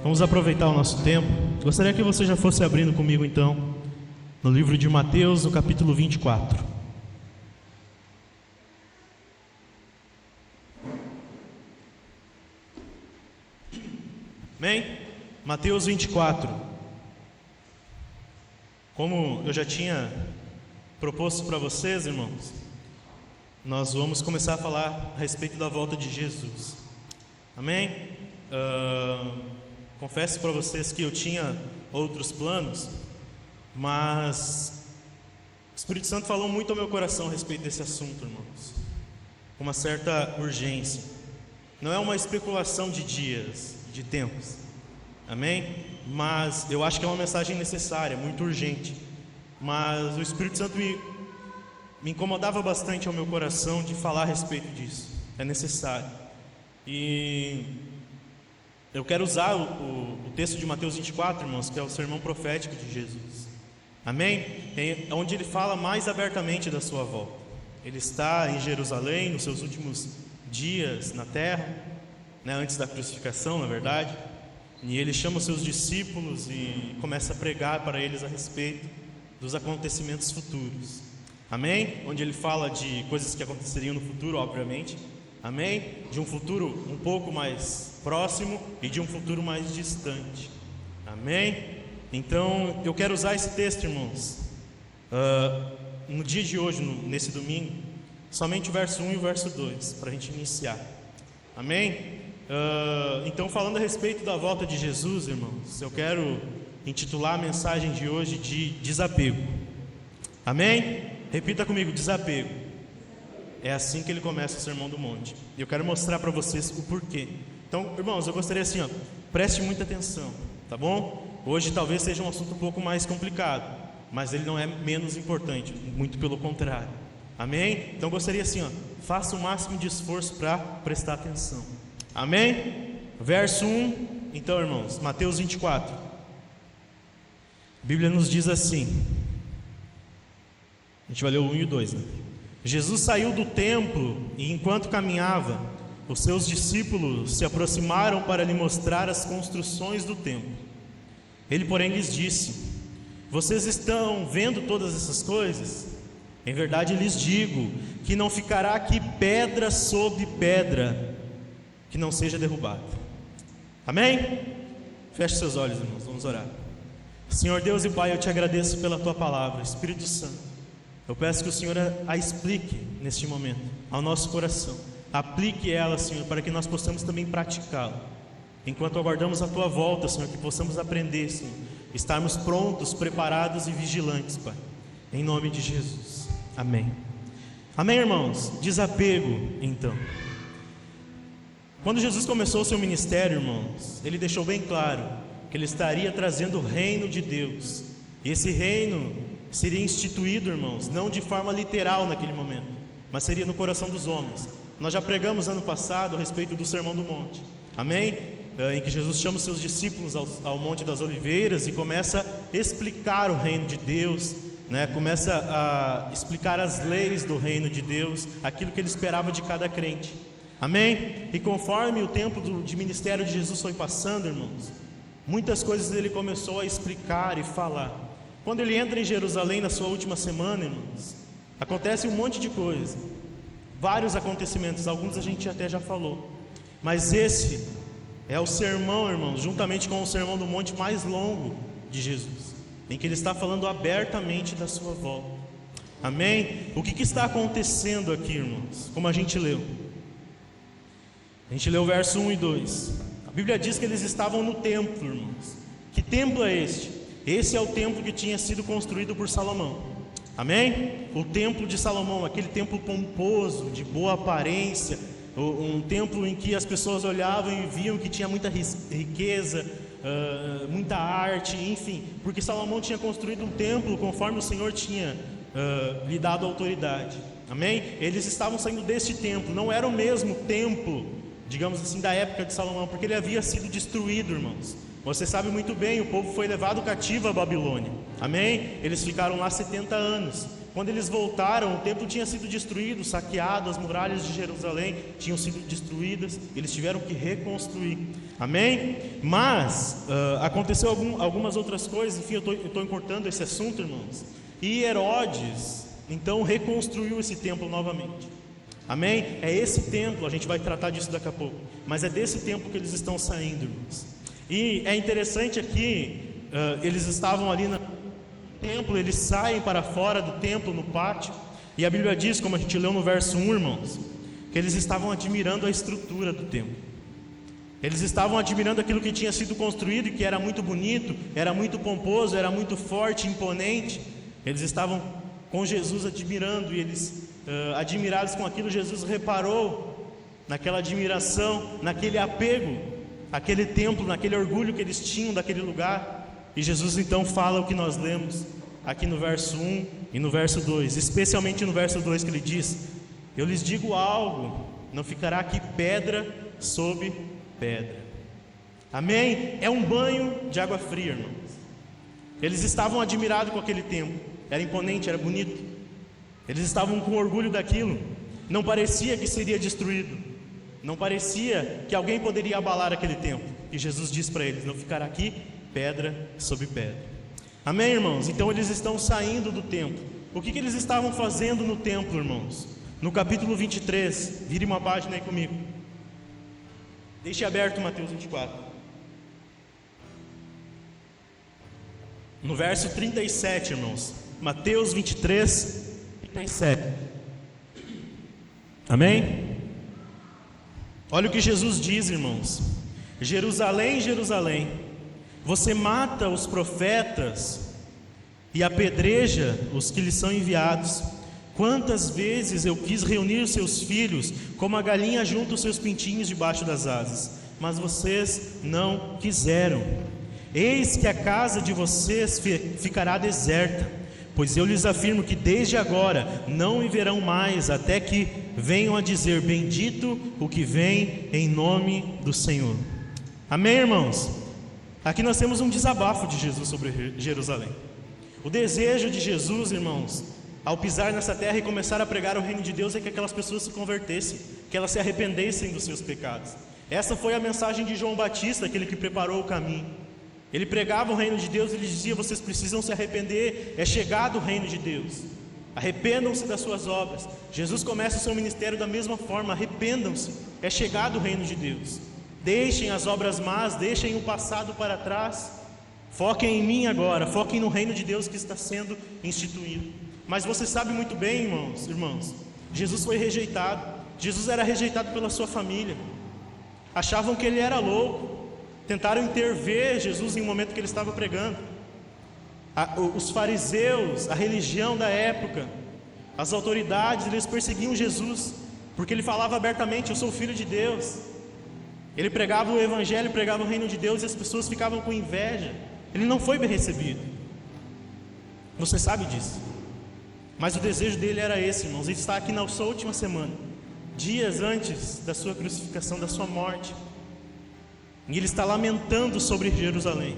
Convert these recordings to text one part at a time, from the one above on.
Vamos aproveitar o nosso tempo. Gostaria que você já fosse abrindo comigo então no livro de Mateus, no capítulo 24. Amém? Mateus 24. Como eu já tinha proposto para vocês, irmãos, nós vamos começar a falar a respeito da volta de Jesus. Amém? Confesso para vocês que eu tinha outros planos, mas o Espírito Santo falou muito ao meu coração a respeito desse assunto, irmãos, com uma certa urgência. Não é uma especulação de dias, de tempos, amém? Mas eu acho que é uma mensagem necessária, muito urgente. Mas o Espírito Santo me incomodava bastante ao meu coração de falar a respeito disso. É necessário. E eu quero usar o texto de Mateus 24, irmãos, que é o sermão profético de Jesus. Amém? É onde ele fala mais abertamente da sua volta. Ele está em Jerusalém, nos seus últimos dias na terra, antes da crucificação, na verdade. E ele chama os seus discípulos e começa a pregar para eles a respeito dos acontecimentos futuros. Amém? Onde ele fala de coisas que aconteceriam no futuro, obviamente. Amém? De um futuro um pouco mais próximo e de um futuro mais distante. Amém? Então, eu quero usar esse texto, irmãos, no dia de hoje, nesse domingo, somente o verso 1 e o verso 2, para a gente iniciar. Amém? Então, falando a respeito da volta de Jesus, irmãos, eu quero intitular a mensagem de hoje de desapego. Amém? Repita comigo, desapego. É assim que ele começa o Sermão do Monte. E eu quero mostrar para vocês o porquê. Então, irmãos, eu gostaria assim, preste muita atenção, tá bom? Hoje talvez seja um assunto um pouco mais complicado, mas ele não é menos importante, muito pelo contrário. Amém? Então eu gostaria assim, faça o máximo de esforço para prestar atenção. Amém? Verso 1, então, irmãos, Mateus 24. A Bíblia nos diz assim. A gente vai ler o 1 e o 2, Jesus saiu do templo e enquanto caminhava, os seus discípulos se aproximaram para lhe mostrar as construções do templo. Ele, porém, lhes disse: vocês estão vendo todas essas coisas? Em verdade lhes digo que não ficará aqui pedra sobre pedra que não seja derrubada. Amém? Feche seus olhos, irmãos, vamos orar. Senhor Deus e Pai, eu te agradeço pela tua palavra. Espírito Santo, eu peço que o Senhor a explique neste momento ao nosso coração. Aplique ela, Senhor, para que nós possamos também praticá-la. Enquanto aguardamos a tua volta, Senhor, que possamos aprender, Senhor, estarmos prontos, preparados e vigilantes, Pai, em nome de Jesus. Amém. Amém, irmãos? Desapego, então. Quando Jesus começou o seu ministério, irmãos, ele deixou bem claro que ele estaria trazendo o reino de Deus. E esse reino seria instituído, irmãos, não de forma literal naquele momento, mas seria no coração dos homens. Nós já pregamos ano passado a respeito do Sermão do Monte. Amém? Em que Jesus chama os seus discípulos ao Monte das Oliveiras e começa a explicar o reino de Deus, começa a explicar as leis do reino de Deus, aquilo que ele esperava de cada crente. Amém? E conforme o tempo de ministério de Jesus foi passando, irmãos, muitas coisas ele começou a explicar e falar. Quando ele entra em Jerusalém na sua última semana, irmãos, acontece um monte de coisa, vários acontecimentos, alguns a gente até já falou, mas esse é o sermão, irmãos, juntamente com o Sermão do Monte mais longo de Jesus, em que ele está falando abertamente da sua volta. Amém? O que está acontecendo aqui, irmãos? Como a gente leu o verso 1 e 2. A Bíblia diz que eles estavam no templo, irmãos. Que templo é este? Esse é o templo que tinha sido construído por Salomão. Amém? O templo de Salomão, aquele templo pomposo, de boa aparência, um templo em que as pessoas olhavam e viam que tinha muita riqueza, muita arte, enfim, porque Salomão tinha construído um templo conforme o Senhor tinha lhe dado autoridade. Amém? Eles estavam saindo deste templo, não era o mesmo templo, digamos assim, da época de Salomão, porque ele havia sido destruído, irmãos. Você sabe muito bem, o povo foi levado cativo à Babilônia. Amém? Eles ficaram lá 70 anos. Quando eles voltaram, o templo tinha sido destruído, saqueado, as muralhas de Jerusalém tinham sido destruídas, eles tiveram que reconstruir. Amém? Mas aconteceu algumas outras coisas. Enfim, eu estou encurtando esse assunto, irmãos. E Herodes, então, reconstruiu esse templo novamente. Amém? É esse templo, a gente vai tratar disso daqui a pouco. Mas é desse templo que eles estão saindo, irmãos. E é interessante aqui, eles estavam ali no templo, eles saem para fora do templo, no pátio. E a Bíblia diz, como a gente leu no verso 1, irmãos, que eles estavam admirando a estrutura do templo. Eles estavam admirando aquilo que tinha sido construído e que era muito bonito, era muito pomposo, era muito forte, imponente. Eles estavam com Jesus admirando, e eles, admirados com aquilo, Jesus reparou naquela admiração, naquele apego, aquele templo, naquele orgulho que eles tinham daquele lugar. E Jesus então fala o que nós lemos aqui no verso 1 e no verso 2, especialmente no verso 2, que ele diz: eu lhes digo algo, não ficará aqui pedra sobre pedra. Amém? É um banho de água fria, irmãos. Eles estavam admirados com aquele templo, era imponente, era bonito. Eles estavam com orgulho daquilo. Não parecia que seria destruído, não parecia que alguém poderia abalar aquele templo. E Jesus diz para eles: não ficará aqui pedra sobre pedra. Amém, irmãos? Então eles estão saindo do templo. O que eles estavam fazendo no templo, irmãos? No capítulo 23, vire uma página aí comigo. Deixe aberto Mateus 24. No verso 37, irmãos. Mateus 23, 37. Amém? Olha o que Jesus diz, irmãos: Jerusalém, Jerusalém, você mata os profetas e apedreja os que lhes são enviados. Quantas vezes eu quis reunir os seus filhos, como a galinha junta os seus pintinhos debaixo das asas, mas vocês não quiseram. Eis que a casa de vocês ficará deserta, pois eu lhes afirmo que desde agora não me verão mais, até que venham a dizer: bendito o que vem em nome do Senhor. Amém, irmãos? Aqui nós temos um desabafo de Jesus sobre Jerusalém. O desejo de Jesus, irmãos, ao pisar nessa terra e começar a pregar o reino de Deus, é que aquelas pessoas se convertessem, que elas se arrependessem dos seus pecados. Essa foi a mensagem de João Batista, aquele que preparou o caminho. Ele pregava o reino de Deus e ele dizia: vocês precisam se arrepender, é chegado o reino de Deus, arrependam-se das suas obras. Jesus começa o seu ministério da mesma forma: arrependam-se, é chegado o reino de Deus. Deixem as obras más, deixem o passado para trás, foquem em mim agora, foquem no reino de Deus que está sendo instituído. Mas você sabe muito bem, irmãos, Jesus foi rejeitado. Jesus era rejeitado pela sua família. Achavam que ele era louco. Tentaram intervir Jesus em um momento que ele estava pregando. Os fariseus, a religião da época, as autoridades, eles perseguiam Jesus, porque ele falava abertamente: eu sou o Filho de Deus. Ele pregava o Evangelho, pregava o reino de Deus, e as pessoas ficavam com inveja. Ele não foi bem recebido. Você sabe disso. Mas o desejo dele era esse, irmãos. Ele está aqui na sua última semana, dias antes da sua crucificação, da sua morte, e ele está lamentando sobre Jerusalém.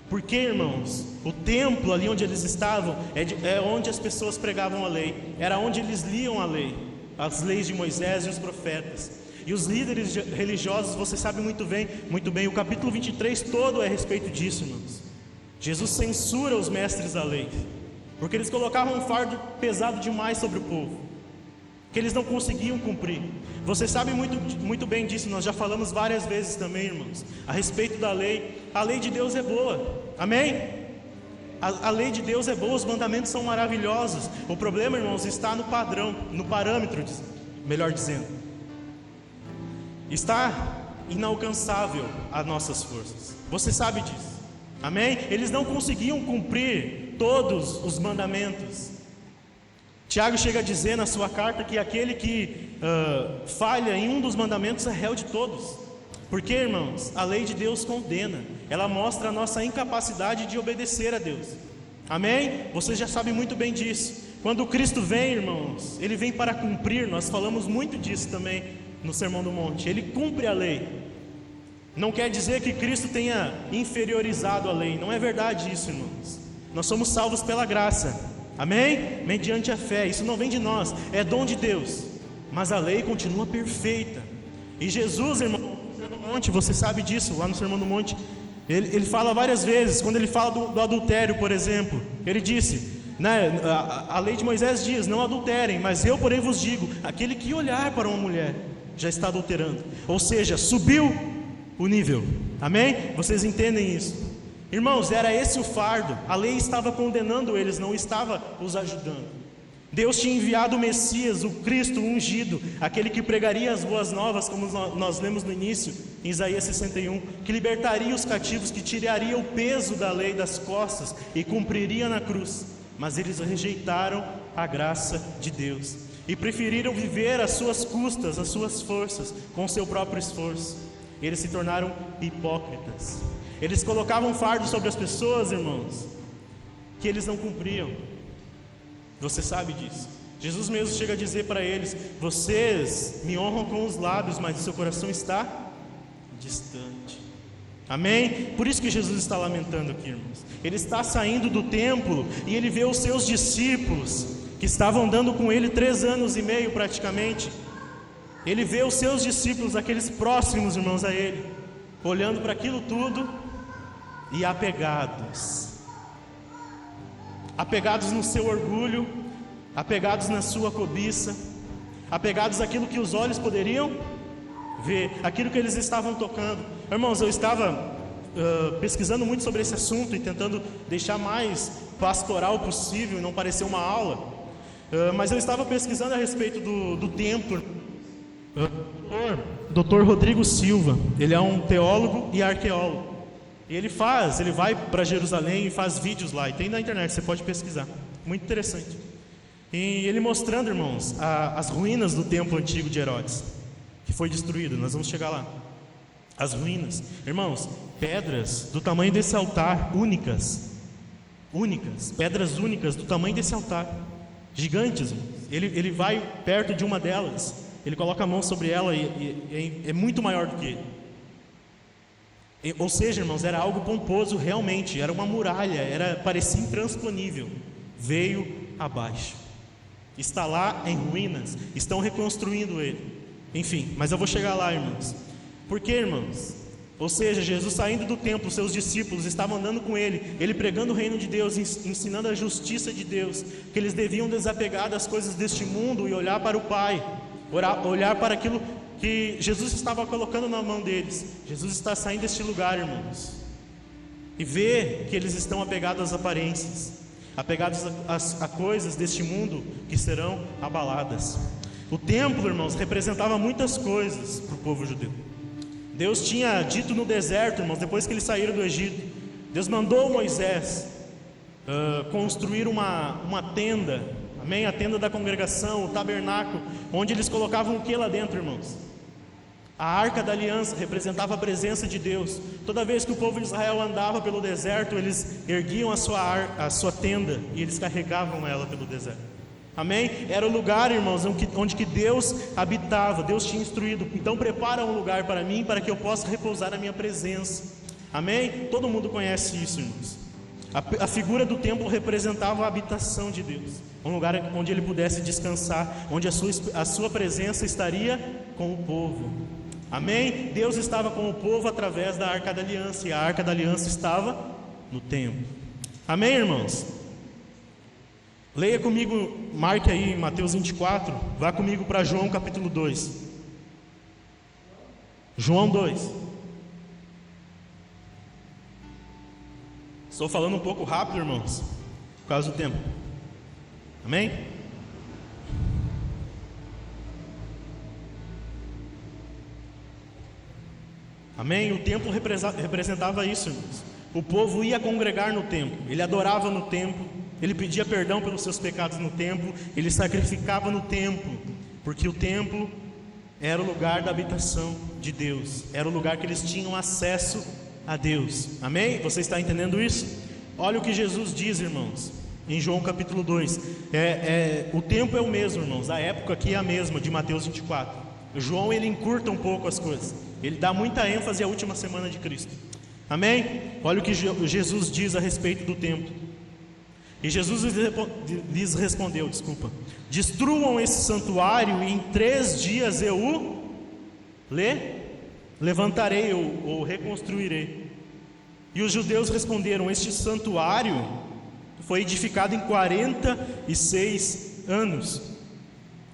Porque, irmãos, o templo ali onde eles estavam é onde as pessoas pregavam a lei, era onde eles liam a lei, as leis de Moisés e os profetas. E os líderes religiosos, você sabe muito bem, o capítulo 23 todo é a respeito disso, irmãos. Jesus censura os mestres da lei, porque eles colocavam um fardo pesado demais sobre o povo, que eles não conseguiam cumprir. Você sabe muito bem disso, nós já falamos várias vezes também, irmãos, a respeito da lei. A lei de Deus é boa, amém? A lei de Deus é boa, os mandamentos são maravilhosos. O problema, irmãos, está no padrão, no parâmetro, melhor dizendo. Está inalcançável às nossas forças. Você sabe disso, amém? Eles não conseguiam cumprir todos os mandamentos. Tiago chega a dizer na sua carta que aquele que falha em um dos mandamentos é réu de todos. Porque, irmãos, a lei de Deus condena, ela mostra a nossa incapacidade de obedecer a Deus, amém? Você já sabe muito bem disso. Quando Cristo vem, irmãos, ele vem para cumprir. Nós falamos muito disso também no Sermão do Monte. Ele cumpre a lei. Não quer dizer que Cristo tenha inferiorizado a lei, não é verdade isso, irmãos. Nós somos salvos pela graça, amém? Mediante a fé. Isso não vem de nós, é dom de Deus. Mas a lei continua perfeita. E Jesus, irmão, Monte, você sabe disso, lá no Sermão do Monte, ele fala várias vezes, quando ele fala do adultério, por exemplo, ele disse, né, a lei de Moisés diz, não adulterem, mas eu, porém, vos digo, aquele que olhar para uma mulher já está adulterando. Ou seja, subiu o nível. Amém? Vocês entendem isso? Irmãos, era esse o fardo. A lei estava condenando eles, não estava os ajudando. Deus tinha enviado o Messias, o Cristo ungido, aquele que pregaria as boas novas, como nós lemos no início, em Isaías 61, que libertaria os cativos, que tiraria o peso da lei das costas e cumpriria na cruz. Mas eles rejeitaram a graça de Deus e preferiram viver às suas custas, às suas forças, com o seu próprio esforço. Eles se tornaram hipócritas. Eles colocavam fardo sobre as pessoas, irmãos, que eles não cumpriam. Você sabe disso. Jesus mesmo chega a dizer para eles: vocês me honram com os lábios, mas o seu coração está distante. Amém? Por isso que Jesus está lamentando aqui, irmãos. Ele está saindo do templo e ele vê os seus discípulos, que estavam andando com ele 3 anos e meio praticamente. Ele vê os seus discípulos, aqueles próximos, irmãos, a ele, olhando para aquilo tudo e apegados no seu orgulho, apegados na sua cobiça, apegados àquilo que os olhos poderiam ver, aquilo que eles estavam tocando. Irmãos, eu estava pesquisando muito sobre esse assunto e tentando deixar mais pastoral possível e não parecer uma aula, mas eu estava pesquisando a respeito do templo. Dr. Rodrigo Silva, ele é um teólogo e arqueólogo. E ele vai para Jerusalém e faz vídeos lá, e tem na internet, você pode pesquisar, muito interessante. E ele mostrando, irmãos, as ruínas do templo antigo de Herodes, que foi destruído. Nós vamos chegar lá. As ruínas, irmãos, pedras do tamanho desse altar, únicas, pedras únicas do tamanho desse altar, gigantes, irmãos. Ele vai perto de uma delas, ele coloca a mão sobre ela e é muito maior do que ele. Ou seja, irmãos, era algo pomposo realmente, era uma muralha, parecia intransponível. Veio abaixo, está lá em ruínas, estão reconstruindo ele. Enfim, mas eu vou chegar lá, irmãos. Por quê, irmãos? Ou seja, Jesus saindo do templo, seus discípulos estavam andando com ele pregando o reino de Deus, ensinando a justiça de Deus, que eles deviam desapegar das coisas deste mundo e olhar para o Pai, olhar para aquilo que Jesus estava colocando na mão deles. Jesus está saindo deste lugar, irmãos, e vê que eles estão apegados às aparências, apegados a coisas deste mundo que serão abaladas. O templo, irmãos, representava muitas coisas para o povo judeu. Deus tinha dito no deserto, irmãos, depois que eles saíram do Egito, Deus mandou Moisés construir uma tenda, amém? A tenda da congregação, o tabernáculo, onde eles colocavam o que lá dentro, irmãos? A arca da aliança representava a presença de Deus. Toda vez que o povo de Israel andava pelo deserto, eles erguiam a sua tenda e eles carregavam ela pelo deserto. Amém? Era o lugar, irmãos, onde que Deus habitava. Deus tinha instruído: então prepara um lugar para mim, para que eu possa repousar na minha presença. Amém? Todo mundo conhece isso, irmãos. A figura do templo representava a habitação de Deus, um lugar onde ele pudesse descansar, onde a sua presença estaria com o povo. Amém? Deus estava com o povo através da Arca da Aliança, e a Arca da Aliança estava no templo. Amém, irmãos? Leia comigo, marque aí Mateus 24, vá comigo para João capítulo 2. João 2. Estou falando um pouco rápido, irmãos, por causa do tempo. Amém? Amém? O templo representava isso, irmãos. O povo ia congregar no templo, ele adorava no templo, ele pedia perdão pelos seus pecados no templo, ele sacrificava no templo, porque o templo era o lugar da habitação de Deus, era o lugar que eles tinham acesso a Deus. Amém? Você está entendendo isso? Olha o que Jesus diz, irmãos, em João capítulo 2. O tempo é o mesmo, irmãos, a época aqui é a mesma, de Mateus 24. João, ele encurta um pouco as coisas, ele dá muita ênfase à última semana de Cristo. Amém? Olha o que Jesus diz a respeito do templo. E Jesus lhes respondeu, destruam esse santuário e em 3 dias eu o levantarei ou reconstruirei. E os judeus responderam: este santuário foi edificado em 46 anos,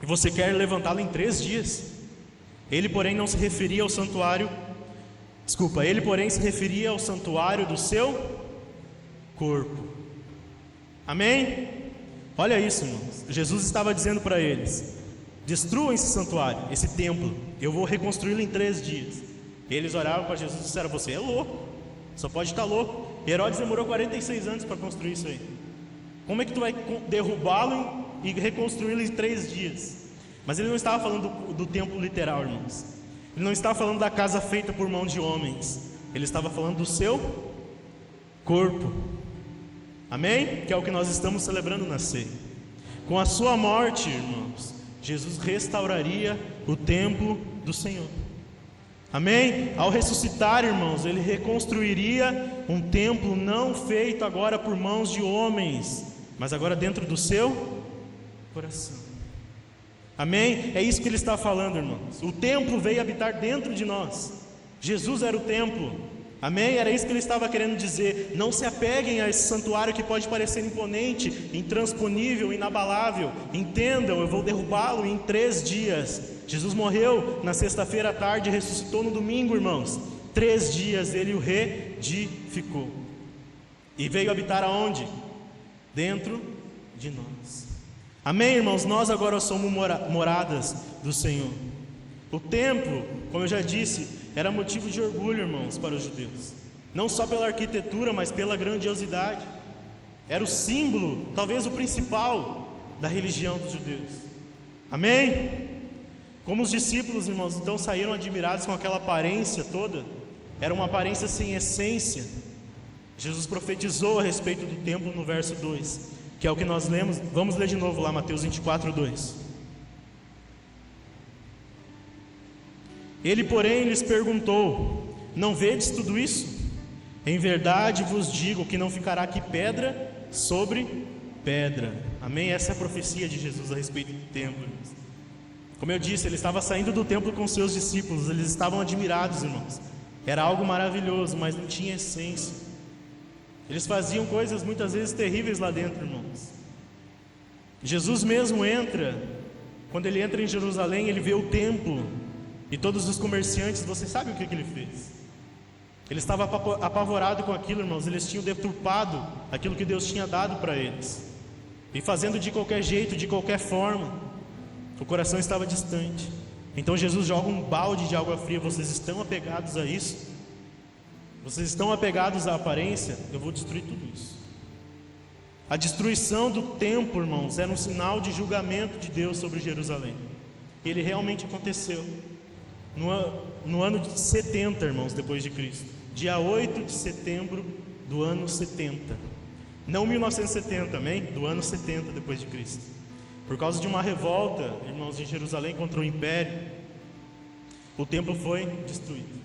e você quer levantá-lo em 3 dias? Ele, porém, se referia ao santuário do seu corpo. Amém? Olha isso, irmãos. Jesus estava dizendo para eles: destruam esse santuário, esse templo, eu vou reconstruí-lo em 3 dias. Eles olhavam para Jesus e disseram: você é louco, só pode estar louco. Herodes demorou 46 anos para construir isso aí. Como é que tu vai derrubá-lo e reconstruí-lo em 3 dias? Mas ele não estava falando do templo literal, irmãos. Ele não estava falando da casa feita por mão de homens. Ele estava falando do seu corpo. Amém? Que é o que nós estamos celebrando na ceia. Com a sua morte, irmãos, Jesus restauraria o templo do Senhor. Amém? Ao ressuscitar, irmãos, ele reconstruiria um templo não feito agora por mãos de homens, mas agora dentro do seu coração. Amém? É isso que ele está falando, irmãos. O templo veio habitar dentro de nós. Jesus era o templo. Amém? Era isso que ele estava querendo dizer. Não se apeguem a esse santuário que pode parecer imponente, intransponível, inabalável. Entendam, eu vou derrubá-lo em 3 dias. Jesus morreu na sexta-feira à tarde e ressuscitou no domingo, irmãos. 3 dias ele o reedificou. E veio habitar aonde? Dentro de nós. Amém, irmãos? Nós agora somos moradas do Senhor. O templo, como eu já disse, era motivo de orgulho, irmãos, para os judeus. Não só pela arquitetura, mas pela grandiosidade. Era o símbolo, talvez o principal, da religião dos judeus. Amém? Como os discípulos, irmãos, então saíram admirados com aquela aparência toda. Era uma aparência sem essência. Jesus profetizou a respeito do templo no verso 2, que é o que nós lemos. Vamos ler de novo lá, Mateus 24, 2. Ele, porém, lhes perguntou: não vedes tudo isso? Em verdade vos digo que não ficará aqui pedra sobre pedra. Amém? Essa é a profecia de Jesus a respeito do templo, irmãos. Como eu disse, ele estava saindo do templo com seus discípulos. Eles estavam admirados, irmãos. Era algo maravilhoso, mas não tinha essência. Eles faziam coisas muitas vezes terríveis lá dentro, irmãos. Jesus mesmo entra, quando ele entra em Jerusalém, ele vê o templo e todos os comerciantes. Você sabe o que ele fez? Ele estava apavorado com aquilo, irmãos. Eles tinham deturpado aquilo que Deus tinha dado para eles, e fazendo de qualquer jeito, de qualquer forma. O coração estava distante. Então Jesus joga um balde de água fria. Vocês estão apegados a isso? Vocês estão apegados à aparência? Eu vou destruir tudo isso. A destruição do templo, irmãos, era um sinal de julgamento de Deus sobre Jerusalém. E ele realmente aconteceu no ano de 70, irmãos, depois de Cristo. Dia 8 de setembro do ano 70. Não 1970, amém? Do ano 70 depois de Cristo. Por causa de uma revolta, irmãos, em Jerusalém contra o império, o templo foi destruído.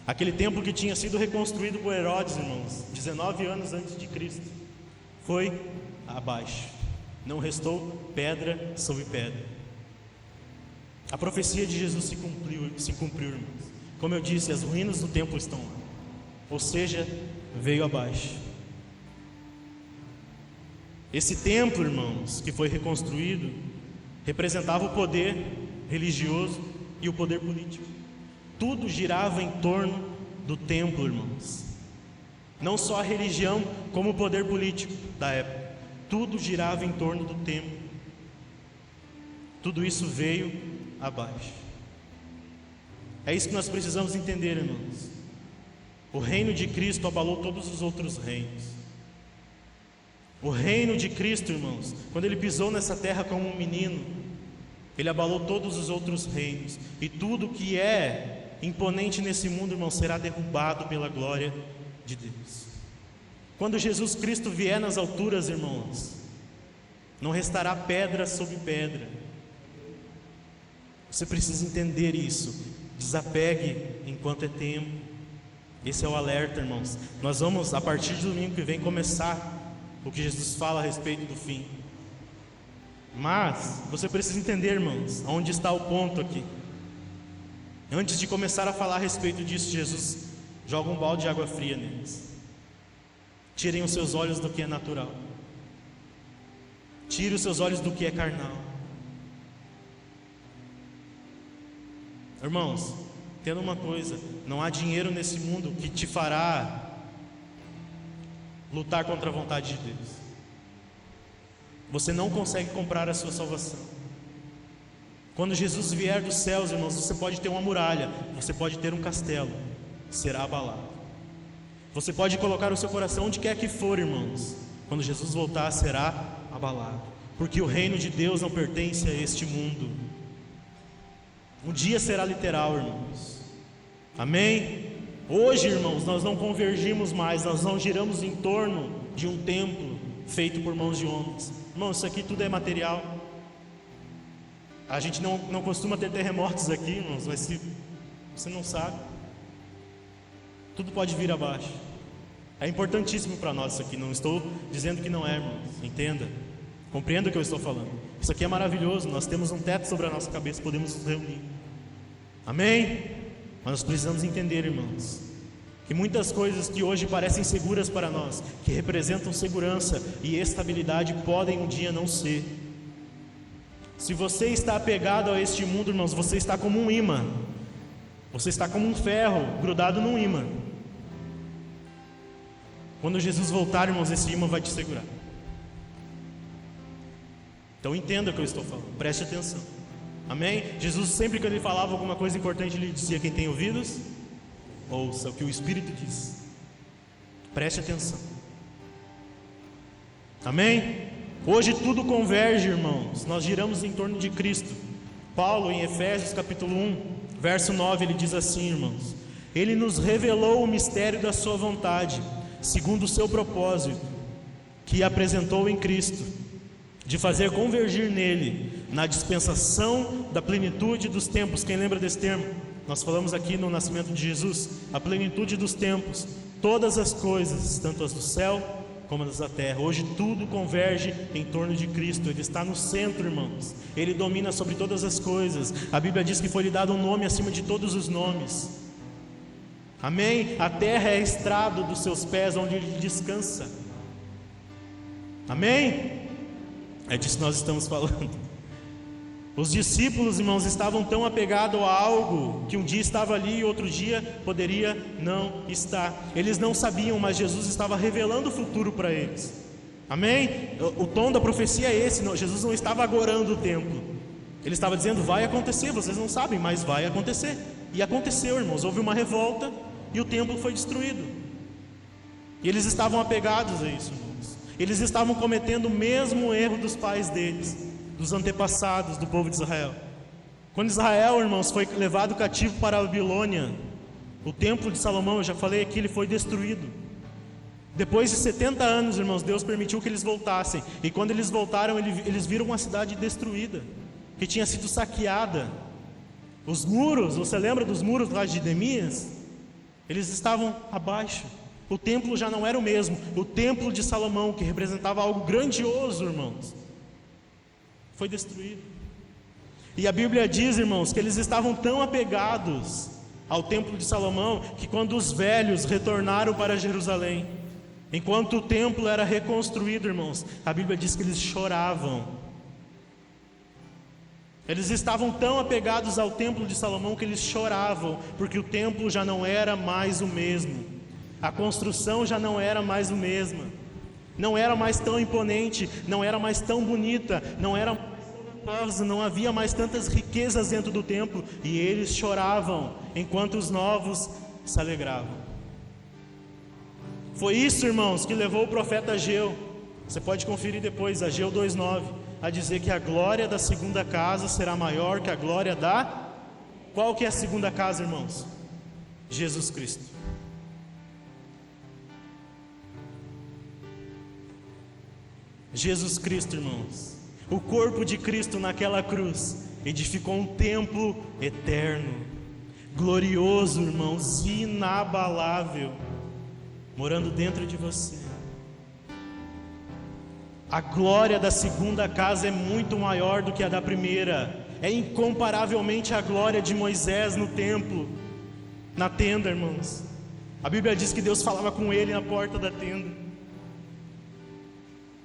Aquele templo que tinha sido reconstruído por Herodes, irmãos, 19 anos antes de Cristo, foi abaixo. Não restou pedra sobre pedra. A profecia de Jesus se cumpriu, irmãos. Como eu disse, as ruínas do templo estão lá. Ou seja, veio abaixo. Esse templo, irmãos, que foi reconstruído, representava o poder religioso e o poder político. Tudo girava em torno do templo, irmãos. Não só a religião, como o poder político da época. Tudo girava em torno do templo. Tudo isso veio abaixo. É isso que nós precisamos entender, irmãos. O reino de Cristo abalou todos os outros reinos. O reino de Cristo, irmãos, quando ele pisou nessa terra como um menino, ele abalou todos os outros reinos. E tudo que é imponente nesse mundo, irmãos, será derrubado pela glória de Deus. Quando Jesus Cristo vier nas alturas, irmãos, não restará pedra sobre pedra. Você precisa entender isso. Desapegue enquanto é tempo. Esse é o alerta, irmãos. Nós vamos, a partir de domingo que vem, começar o que Jesus fala a respeito do fim. Mas você precisa entender, irmãos, onde está o ponto aqui. Antes de começar a falar a respeito disso, Jesus joga um balde de água fria neles. Tirem os seus olhos do que é natural. Tire os seus olhos do que é carnal. Irmãos, entenda uma coisa: não há dinheiro nesse mundo que te fará lutar contra a vontade de Deus. Você não consegue comprar a sua salvação. Quando Jesus vier dos céus, irmãos, você pode ter uma muralha, você pode ter um castelo, será abalado. Você pode colocar o seu coração onde quer que for, irmãos. Quando Jesus voltar, será abalado, porque o reino de Deus não pertence a este mundo. Um dia será literal, irmãos. Amém? Hoje, irmãos, nós não convergimos mais, nós não giramos em torno de um templo feito por mãos de homens. Irmãos, isso aqui tudo é material. A gente não costuma ter terremotos aqui, irmãos, mas se você não sabe, tudo pode vir abaixo. É importantíssimo para nós isso aqui, não estou dizendo que não é, irmãos, entenda, compreenda o que eu estou falando. Isso aqui é maravilhoso, nós temos um teto sobre a nossa cabeça, podemos nos reunir. Amém? Mas nós precisamos entender, irmãos, que muitas coisas que hoje parecem seguras para nós, que representam segurança e estabilidade, podem um dia não ser. Se você está apegado a este mundo, irmãos, você está como um imã. Você está como um ferro grudado num imã. Quando Jesus voltar, irmãos, esse imã vai te segurar. Então entenda o que eu estou falando, preste atenção. Amém? Jesus sempre que ele falava alguma coisa importante, ele dizia: quem tem ouvidos, ouça o que o Espírito diz. Preste atenção. Amém? Hoje tudo converge, irmãos, nós giramos em torno de Cristo. Paulo, em Efésios capítulo 1, verso 9, ele diz assim, irmãos: Ele nos revelou o mistério da sua vontade, segundo o seu propósito, que apresentou em Cristo, de fazer convergir nele, na dispensação da plenitude dos tempos. Quem lembra desse termo? Nós falamos aqui no nascimento de Jesus, a plenitude dos tempos, todas as coisas, tanto as do céu como as da terra. Hoje tudo converge em torno de Cristo. Ele está no centro, irmãos. Ele domina sobre todas as coisas. A Bíblia diz que foi lhe dado um nome acima de todos os nomes. Amém? A terra é estrado dos seus pés, onde ele descansa. Amém? É disso que nós estamos falando. Os discípulos, irmãos, estavam tão apegados a algo que um dia estava ali e outro dia poderia não estar. Eles não sabiam, mas Jesus estava revelando o futuro para eles. Amém? O tom da profecia é esse. Não, Jesus não estava agorando o templo. Ele estava dizendo: vai acontecer, vocês não sabem, mas vai acontecer. E aconteceu, irmãos. Houve uma revolta e o templo foi destruído. E eles estavam apegados a isso, irmãos. Eles estavam cometendo o mesmo erro dos pais deles, dos antepassados do povo de Israel. Quando Israel, irmãos, foi levado cativo para a Babilônia, o templo de Salomão, eu já falei aqui, ele foi destruído. Depois de 70 anos, irmãos, Deus permitiu que eles voltassem. E quando eles voltaram, eles viram uma cidade destruída, que tinha sido saqueada. Os muros, você lembra dos muros lá de Neemias? Eles estavam abaixo. O templo já não era o mesmo. O templo de Salomão, que representava algo grandioso, irmãos, foi destruído. E a Bíblia diz, irmãos, que eles estavam tão apegados ao templo de Salomão, que quando os velhos retornaram para Jerusalém, enquanto o templo era reconstruído, irmãos, a Bíblia diz que eles choravam. Eles estavam tão apegados ao templo de Salomão que eles choravam, porque o templo já não era mais o mesmo. A construção já não era mais o mesma. Não era mais tão imponente, não era mais tão bonita, não era mais tão luxuosa, não havia mais tantas riquezas dentro do templo, e eles choravam enquanto os novos se alegravam. Foi isso, irmãos, que levou o profeta Ageu, você pode conferir depois, Ageu 2:9, a dizer que a glória da segunda casa será maior que a glória da... Qual que é a segunda casa, irmãos? Jesus Cristo. Jesus Cristo, irmãos, o corpo de Cristo naquela cruz edificou um templo eterno, glorioso, irmãos, inabalável, morando dentro de você. A glória da segunda casa é muito maior do que a da primeira. é incomparavelmente a glória de Moisés no templo, na tenda, irmãos. A Bíblia diz que Deus falava com ele na porta da tenda.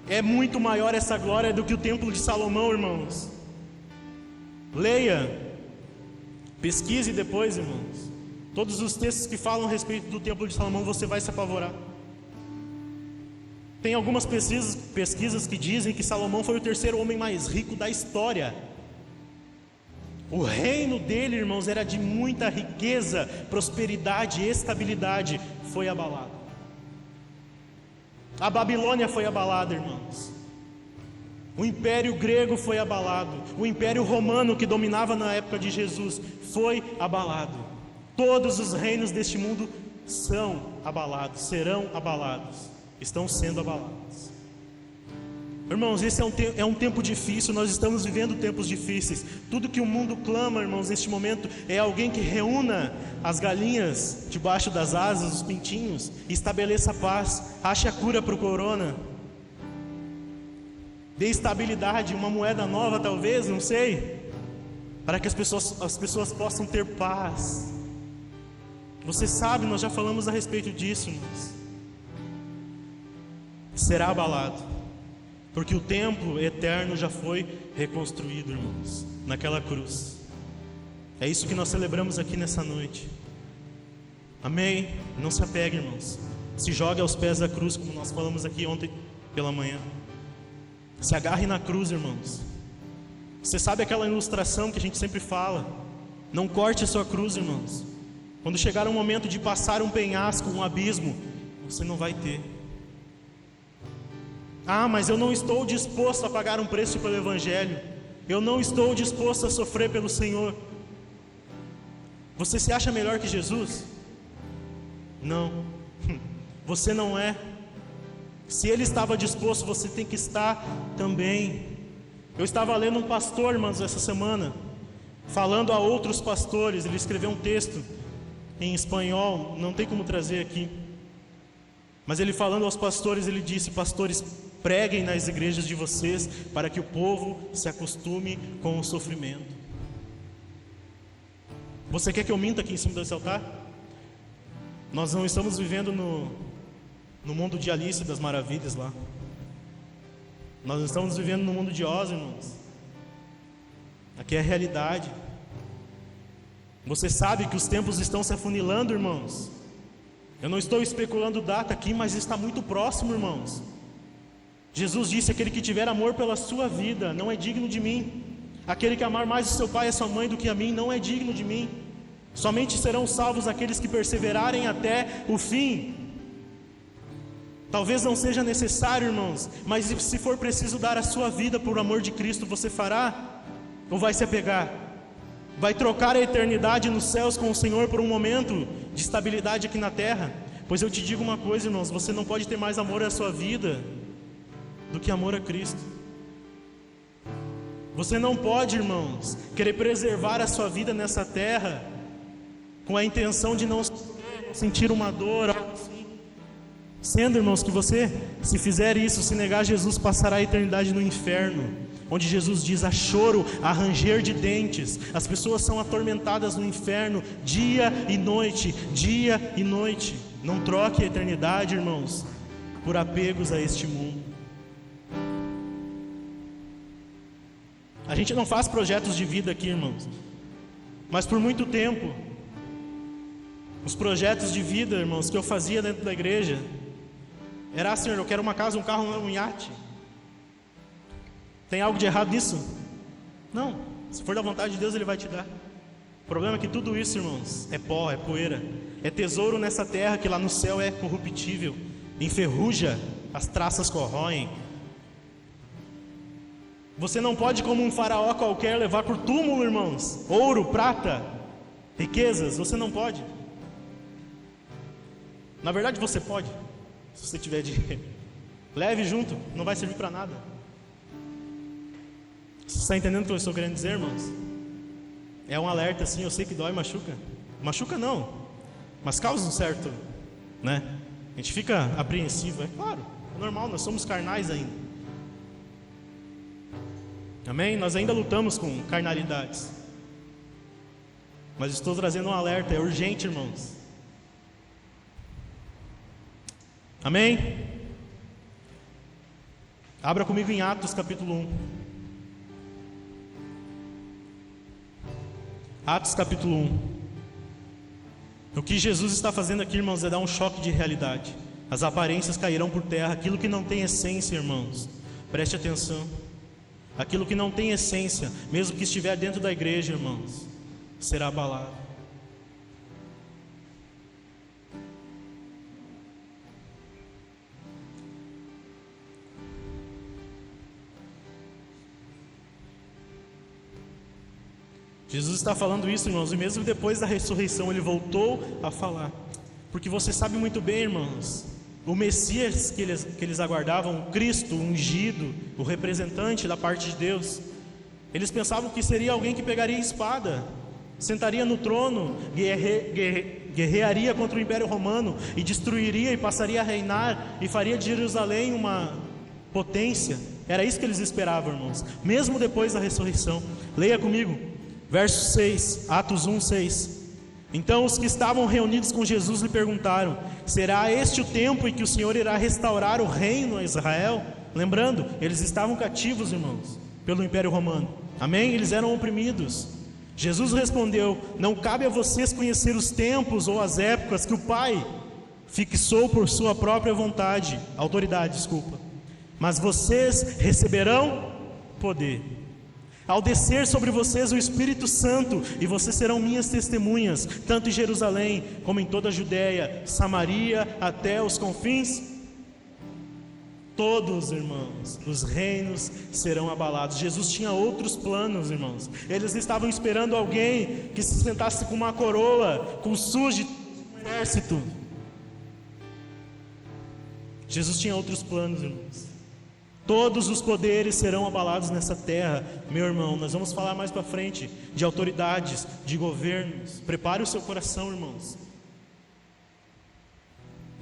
É muito maior essa glória do que o templo de Salomão, irmãos. Leia, pesquise depois, irmãos. Todos os textos que falam a respeito do templo de Salomão, você vai se apavorar. Tem algumas pesquisas que dizem que Salomão foi o terceiro homem mais rico da história. O reino dele, irmãos, era de muita riqueza, prosperidade e estabilidade. Foi abalado. A Babilônia foi abalada, irmãos. O Império Grego foi abalado. O Império Romano, que dominava na época de Jesus, foi abalado. Todos os reinos deste mundo são abalados, serão abalados, estão sendo abalados. Irmãos, esse é um tempo difícil, nós estamos vivendo tempos difíceis. Tudo que o mundo clama, irmãos, neste momento, é alguém que reúna as galinhas debaixo das asas, os pintinhos, e estabeleça paz, ache a cura para o corona, dê estabilidade, uma moeda nova talvez, não sei, para que as pessoas possam ter paz. Você sabe, nós já falamos a respeito disso, irmãos. Será abalado, porque o templo eterno já foi reconstruído, irmãos, naquela cruz. É isso que nós celebramos aqui nessa noite. Amém? Não se apegue, irmãos. Se jogue aos pés da cruz, como nós falamos aqui ontem pela manhã. Se agarre na cruz, irmãos. Você sabe aquela ilustração que a gente sempre fala? Não corte a sua cruz, irmãos. Quando chegar o momento de passar um penhasco, um abismo, você não vai ter. Ah, mas eu não estou disposto a pagar um preço pelo Evangelho. Eu não estou disposto a sofrer pelo Senhor. Você se acha melhor que Jesus? Não. Você não é. Se Ele estava disposto, você tem que estar também. Eu estava lendo um pastor, irmãos, essa semana, falando a outros pastores. Ele escreveu um texto em espanhol, não tem como trazer aqui, mas ele falando aos pastores, ele disse: pastores, preguem nas igrejas de vocês, para que o povo se acostume com o sofrimento. Você quer que eu minta aqui em cima desse altar? Nós não estamos vivendo no mundo de Alice das Maravilhas lá. Nós estamos vivendo no mundo de Oz, irmãos. Aqui é a realidade. Você sabe que os tempos estão se afunilando, irmãos. Eu não estou especulando data aqui, mas está muito próximo, irmãos. Jesus disse: aquele que tiver amor pela sua vida não é digno de mim. Aquele que amar mais o seu pai e a sua mãe do que a mim não é digno de mim. Somente serão salvos aqueles que perseverarem até o fim. Talvez não seja necessário, irmãos, mas se for preciso dar a sua vida por amor de Cristo, você fará? Ou vai se apegar? Vai trocar a eternidade nos céus com o Senhor por um momento de estabilidade aqui na terra? Pois eu te digo uma coisa, irmãos, você não pode ter mais amor à sua vida do que amor a Cristo. Você não pode, irmãos, querer preservar a sua vida nessa terra com a intenção de não sentir uma dor, algo assim. Sendo, irmãos, que você, se fizer isso, se negar Jesus, passará a eternidade no inferno, onde Jesus diz: há choro, há ranger de dentes. As pessoas são atormentadas no inferno dia e noite, dia e noite. Não troque a eternidade, irmãos, por apegos a este mundo. A gente não faz projetos de vida aqui, irmãos, mas por muito tempo os projetos de vida, irmãos, que eu fazia dentro da igreja era: Senhor, eu quero uma casa, um carro, um iate. Tem algo de errado nisso? Não. Se for da vontade de Deus, Ele vai te dar. O problema é que tudo isso, irmãos, é pó, é poeira. É tesouro nessa terra que lá no céu é corruptível, enferruja, as traças corroem. Você não pode, como um faraó qualquer, levar por túmulo, irmãos, ouro, prata, riquezas. Você não pode. Na verdade você pode, se você tiver dinheiro. Leve junto, não vai servir para nada. Você está entendendo o que eu estou querendo dizer, irmãos? É um alerta, sim. Eu sei que dói, machuca. Machuca não, mas causa um certo, né? A gente fica apreensivo, é claro, é normal, nós somos carnais ainda. Amém? Nós ainda lutamos com carnalidades, mas estou trazendo um alerta, é urgente, irmãos. Amém? Abra comigo em Atos capítulo 1. Atos capítulo 1. O que Jesus está fazendo aqui, irmãos, é dar um choque de realidade. As aparências cairão por terra. Aquilo que não tem essência, irmãos, preste atenção. Aquilo que não tem essência, mesmo que estiver dentro da igreja, irmãos, será abalado. Jesus está falando isso, irmãos, e mesmo depois da ressurreição ele voltou a falar, porque você sabe muito bem, irmãos, o Messias que eles aguardavam, o Cristo ungido, o representante da parte de Deus, eles pensavam que seria alguém que pegaria a espada, sentaria no trono, guerrearia contra o Império Romano e destruiria e passaria a reinar e faria de Jerusalém uma potência. Era isso que eles esperavam, irmãos, mesmo depois da ressurreição. Leia comigo, verso 6, Atos 1, 6. Então os que estavam reunidos com Jesus lhe perguntaram: será este o tempo em que o Senhor irá restaurar o reino a Israel? Lembrando, eles estavam cativos, irmãos, pelo Império Romano. Amém? Eles eram oprimidos. Jesus respondeu: não cabe a vocês conhecer os tempos ou as épocas que o Pai fixou por sua própria autoridade, mas vocês receberão poder ao descer sobre vocês o Espírito Santo, e vocês serão minhas testemunhas, tanto em Jerusalém, como em toda a Judéia, Samaria, até os confins. Todos, irmãos, os reinos serão abalados. Jesus tinha outros planos, irmãos. Eles estavam esperando alguém que se sentasse com uma coroa, com súdito, um exército. Jesus tinha outros planos, irmãos. Todos os poderes serão abalados nessa terra. Meu irmão, nós vamos falar mais para frente de autoridades, de governos. Prepare o seu coração, irmãos.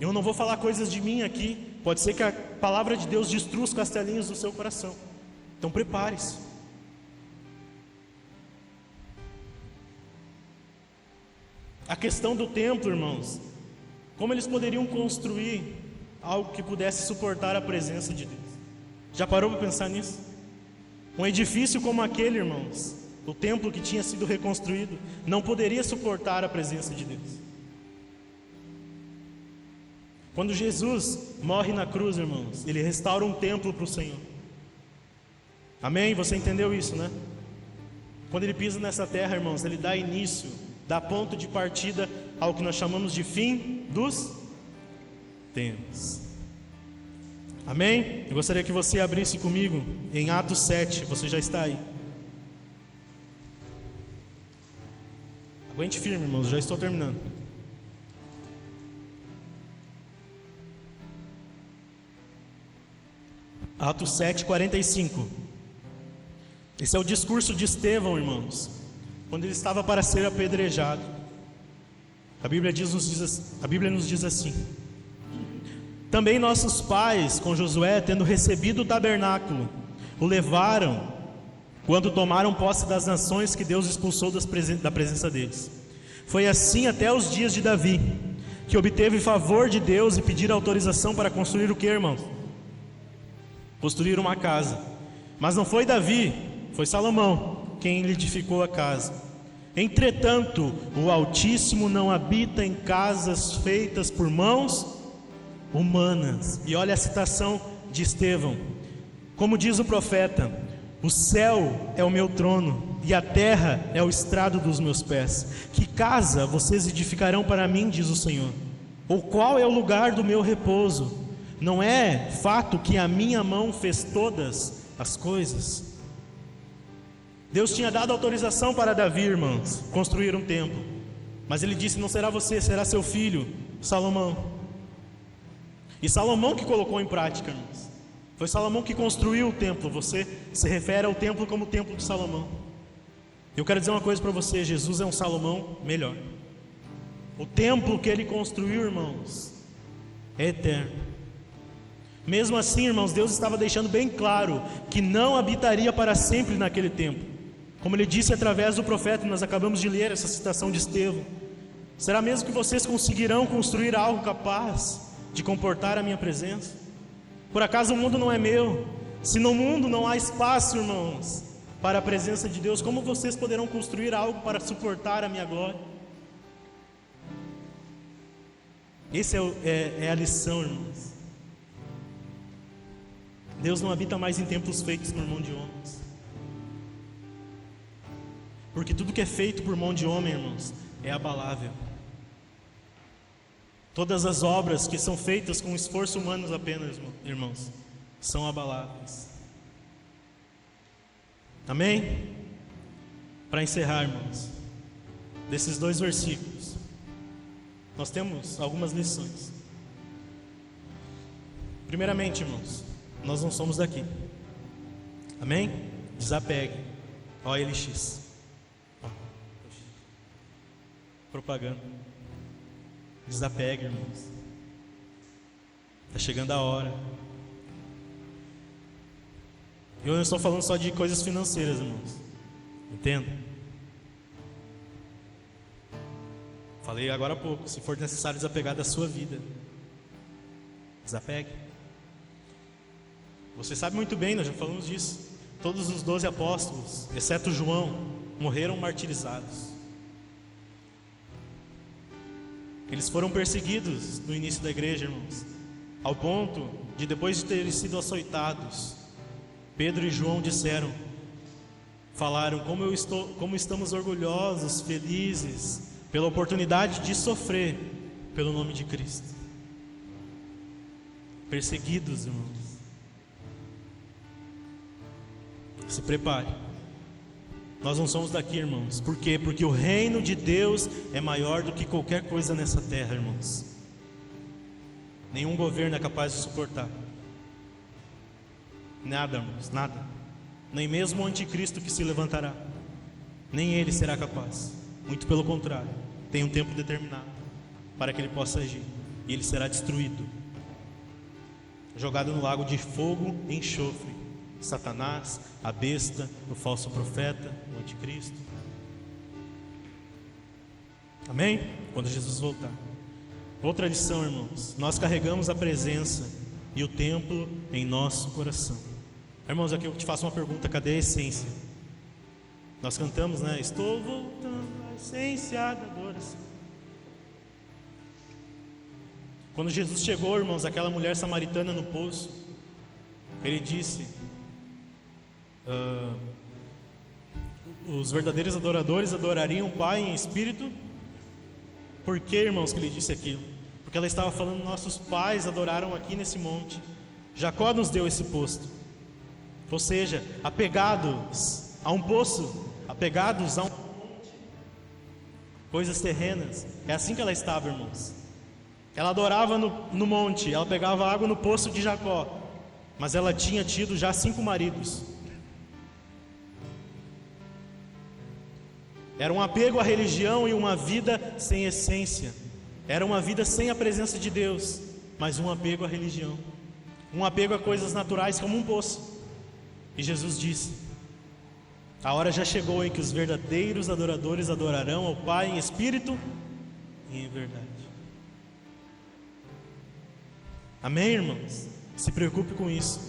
Eu não vou falar coisas de mim aqui. Pode ser que a palavra de Deus destrua os castelinhos do seu coração. Então prepare-se. A questão do templo, irmãos, como eles poderiam construir algo que pudesse suportar a presença de Deus? Já parou para pensar nisso? Um edifício como aquele, irmãos, o templo que tinha sido reconstruído, não poderia suportar a presença de Deus. Quando Jesus morre na cruz, irmãos, ele restaura um templo para o Senhor. Amém? Você entendeu isso, né? Quando ele pisa nessa terra, irmãos, ele dá início, dá ponto de partida ao que nós chamamos de fim dos tempos. Amém? Eu gostaria que você abrisse comigo em Atos 7, você já está aí. Aguente firme, irmãos, já estou terminando. Atos 7, 45. Esse é o discurso de Estevão, irmãos, quando ele estava para ser apedrejado. A Bíblia nos diz assim: também nossos pais, com Josué, tendo recebido o tabernáculo, o levaram quando tomaram posse das nações que Deus expulsou da presença deles. Foi assim até os dias de Davi, que obteve favor de Deus e pedir autorização para construir o que, irmãos? Construir uma casa. Mas não foi Davi, foi Salomão quem lhe edificou a casa. Entretanto, o Altíssimo não habita em casas feitas por mãos humanas. E olha a citação de Estevão. Como diz o profeta: o céu é o meu trono e a terra é o estrado dos meus pés. Que casa vocês edificarão para mim, diz o Senhor? Ou qual é o lugar do meu repouso? Não é fato que a minha mão fez todas as coisas? Deus tinha dado autorização para Davi, irmãos, construir um templo, mas ele disse: não será você, será seu filho, Salomão. E Salomão que colocou em prática, irmãos. Foi Salomão que construiu o templo. Você se refere ao templo como o templo de Salomão. Eu quero dizer uma coisa para você: Jesus é um Salomão melhor. O templo que ele construiu, irmãos, é eterno. Mesmo assim, irmãos, Deus estava deixando bem claro que não habitaria para sempre naquele templo. Como Ele disse através do profeta, nós acabamos de ler essa citação de Estevão: será mesmo que vocês conseguirão construir algo capaz de comportar a minha presença? Por acaso o mundo não é meu? Se no mundo não há espaço, irmãos, para a presença de Deus, como vocês poderão construir algo para suportar a minha glória? Essa é a lição, irmãos. Deus não habita mais em templos feitos por mão de homens, porque tudo que é feito por mão de homem, irmãos, é abalável. Todas as obras que são feitas com esforço humano apenas, irmãos, são abaláveis. Amém? Para encerrar, irmãos, desses 2 versículos, nós temos algumas lições. Primeiramente, irmãos, nós não somos daqui. Amém? Desapegue. OLX. Propaganda. Desapegue, irmãos. Está chegando a hora. Eu não estou falando só de coisas financeiras, irmãos. Entenda? Falei agora há pouco, se for necessário desapegar da sua vida, desapegue. Você sabe muito bem, nós já falamos disso. Todos os 12 apóstolos, exceto João, morreram martirizados. Eles foram perseguidos no início da igreja, irmãos, ao ponto de, depois de terem sido açoitados, Pedro e João falaram: como estamos orgulhosos, felizes, pela oportunidade de sofrer pelo nome de Cristo. Perseguidos, irmãos. Se prepare. Nós não somos daqui, irmãos. Por quê? Porque o reino de Deus é maior do que qualquer coisa nessa terra, irmãos. Nenhum governo é capaz de suportar. Nada, irmãos, nada. Nem mesmo o anticristo que se levantará, nem ele será capaz. Muito pelo contrário, tem um tempo determinado para que ele possa agir, e ele será destruído, jogado no lago de fogo e enxofre. Satanás, a besta, o falso profeta, o anticristo. Amém? Quando Jesus voltar. Outra lição, irmãos: nós carregamos a presença e o templo em nosso coração. Irmãos, aqui eu te faço uma pergunta: cadê a essência? Nós cantamos, né? Estou voltando à essência da adoração. Quando Jesus chegou, irmãos, aquela mulher samaritana no poço, ele disse: os verdadeiros adoradores adorariam o Pai em espírito. Por que, irmãos, que ele disse aquilo? Porque ela estava falando: nossos pais adoraram aqui nesse monte, Jacó nos deu esse posto. Ou seja, apegados a um poço, apegados a um monte, coisas terrenas. É assim que ela estava, irmãos. Ela adorava no monte, ela pegava água no poço de Jacó, mas ela tinha tido já 5 maridos. Era um apego à religião e uma vida sem essência. Era uma vida sem a presença de Deus, mas um apego à religião, um apego a coisas naturais como um poço. E Jesus disse: a hora já chegou em que os verdadeiros adoradores adorarão ao Pai em espírito e em verdade. Amém, irmãos? Se preocupe com isso.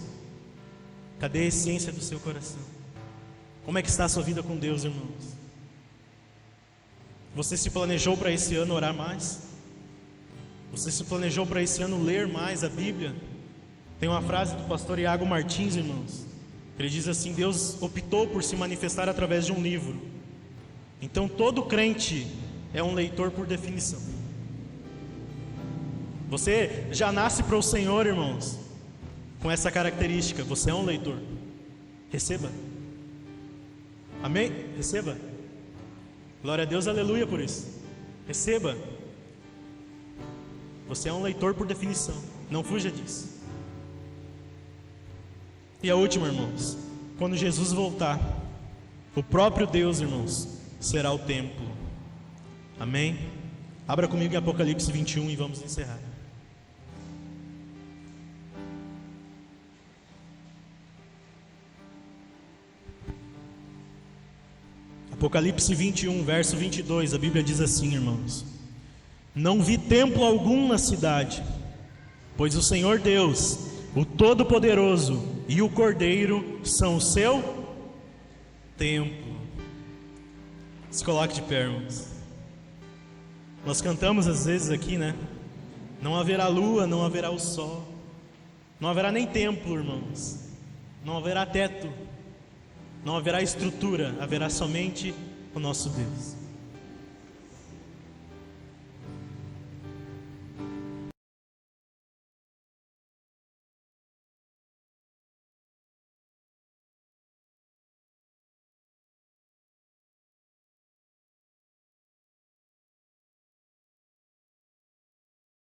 Cadê a essência do seu coração? Como é que está a sua vida com Deus, irmãos? Você se planejou para esse ano orar mais? Você se planejou para esse ano ler mais a Bíblia? Tem uma frase do pastor Iago Martins, irmãos. Ele diz assim: Deus optou por se manifestar através de um livro. Então todo crente é um leitor por definição. Você já nasce para o Senhor, irmãos, com essa característica: você é um leitor. Receba. Amém? Receba. Glória a Deus, aleluia por isso. Receba. Você é um leitor por definição. Não fuja disso. E a última, irmãos: quando Jesus voltar, o próprio Deus, irmãos, será o templo. Amém? Abra comigo em Apocalipse 21 e vamos encerrar. Apocalipse 21, verso 22, a Bíblia diz assim, irmãos: não vi templo algum na cidade, pois o Senhor Deus, o Todo-Poderoso e o Cordeiro são o seu templo. Se coloque de pé, irmãos. Nós cantamos às vezes aqui, né? Não haverá lua, não haverá o sol, não haverá nem templo, irmãos, não haverá teto, não haverá estrutura, haverá somente o nosso Deus.